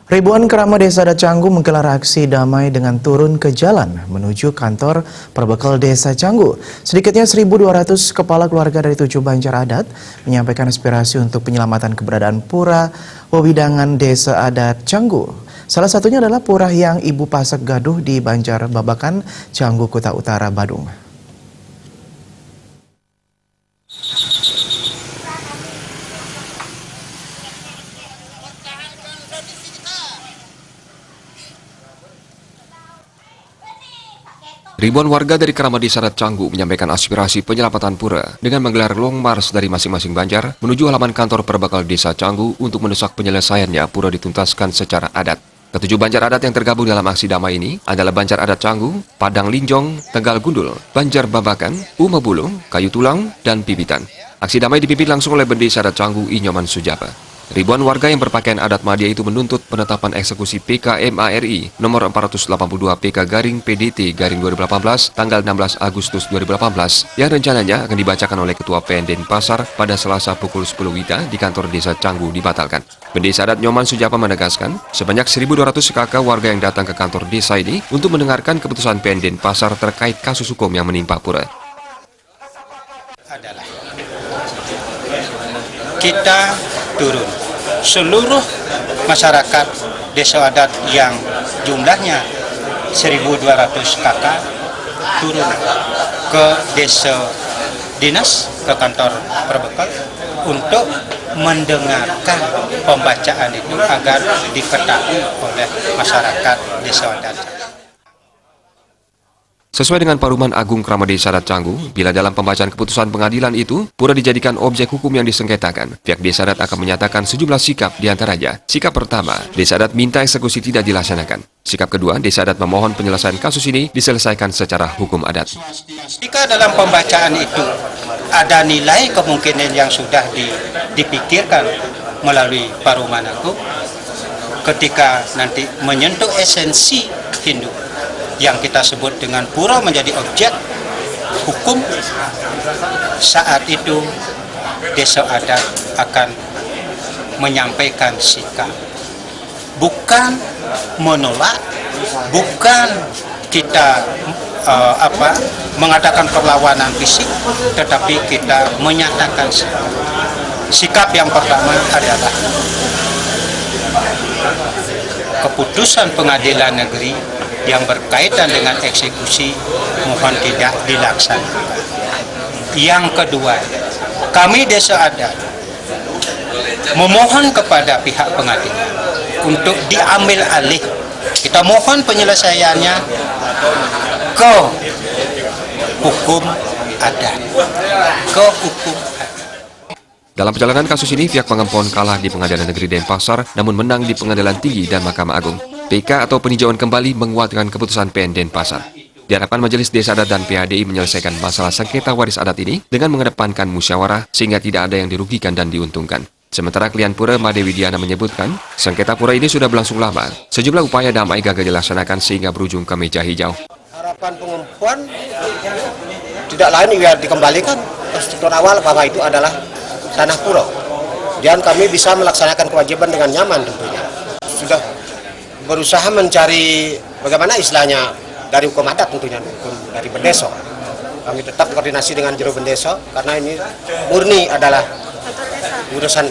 Ribuan keramat Desa Adat Canggu menggelar aksi damai dengan turun ke jalan menuju kantor Perbekal Desa Canggu. Sedikitnya 1.200 kepala keluarga dari 7 Banjar Adat menyampaikan aspirasi untuk penyelamatan keberadaan Pura Wewidangan Desa Adat Canggu. Salah satunya adalah pura yang Ibu Pasak Gaduh di Banjar Babakan, Canggu, Kuta Utara, Badung. Ribuan warga dari Keramat Desa Adat Canggu menyampaikan aspirasi penyelamatan pura dengan menggelar long march dari masing-masing banjar menuju halaman kantor Perbekal Desa Canggu untuk mendesak penyelesaiannya pura dituntaskan secara adat. Ketujuh Banjar Adat yang tergabung dalam aksi damai ini adalah Banjar Adat Canggu, Padang Linjong, Tegal Gundul, Banjar Babakan, Uma Bulung, Kayu Tulang, dan Pibitan. Aksi damai dipimpin langsung oleh Bendesa Adat Canggu Inyoman Sujapa. Ribuan warga yang berpakaian adat Madya itu menuntut penetapan eksekusi PKMARI nomor 482 PK Garing PDT Garing 2018 tanggal 16 Agustus 2018 yang rencananya akan dibacakan oleh Ketua PN Denpasar pada Selasa pukul 10 WITA di kantor Desa Canggu dibatalkan. Bendesa Adat Nyoman Sujapa menegaskan sebanyak 1.200 kakak warga yang datang ke kantor desa ini untuk mendengarkan keputusan PN Denpasar terkait kasus hukum yang menimpa pura. Kita turun seluruh masyarakat desa adat yang jumlahnya 1.200 kakak turun ke desa dinas, ke kantor Perbekal untuk mendengarkan pembacaan itu agar diketahui oleh masyarakat desa adat. Sesuai dengan Paruman Agung Keramat Desa Adat Canggu, bila dalam pembacaan keputusan pengadilan itu, pura dijadikan objek hukum yang disengketakan, pihak Desa Adat akan menyatakan sejumlah sikap diantaranya. Sikap pertama, Desa Adat minta eksekusi tidak dilaksanakan. Sikap kedua, Desa Adat memohon penyelesaian kasus ini diselesaikan secara hukum adat. Jika dalam pembacaan itu ada nilai kemungkinan yang sudah dipikirkan melalui Paruman Agung, ketika nanti menyentuh esensi Hindu, yang kita sebut dengan pura menjadi objek hukum, saat itu Desa Adat akan menyampaikan sikap, bukan menolak, bukan kita mengadakan perlawanan fisik, tetapi kita menyatakan sikap. Sikap yang pertama adalah keputusan pengadilan negeri yang berkaitan dengan eksekusi mohon tidak dilaksanakan. Yang kedua, kami Desa Adat memohon kepada pihak pengadilan untuk diambil alih. Kita mohon penyelesaiannya ke hukum adat, ke hukum adat. Dalam perjalanan kasus ini, pihak pengempoan kalah di Pengadilan Negeri Denpasar, namun menang di Pengadilan Tinggi dan Mahkamah Agung. PK atau peninjauan kembali menguatkan keputusan PN Denpasar. Diharapkan Majelis Desa Adat dan PHDI menyelesaikan masalah sengketa waris adat ini dengan mengedepankan musyawarah sehingga tidak ada yang dirugikan dan diuntungkan. Sementara klien pura Made Widiana menyebutkan, sengketa pura ini sudah berlangsung lama. Sejumlah upaya damai gagal dilaksanakan sehingga berujung ke meja hijau. Harapan pengempuan tidak lain ya dikembalikan ke struktur awal bahwa itu adalah tanah pura. Dan kami bisa melaksanakan kewajiban dengan nyaman tentunya. Sudah berusaha mencari bagaimana istilahnya dari hukum adat tentunya, hukum dari Bendeso. Kami tetap koordinasi dengan juru Bendeso karena ini murni adalah urusan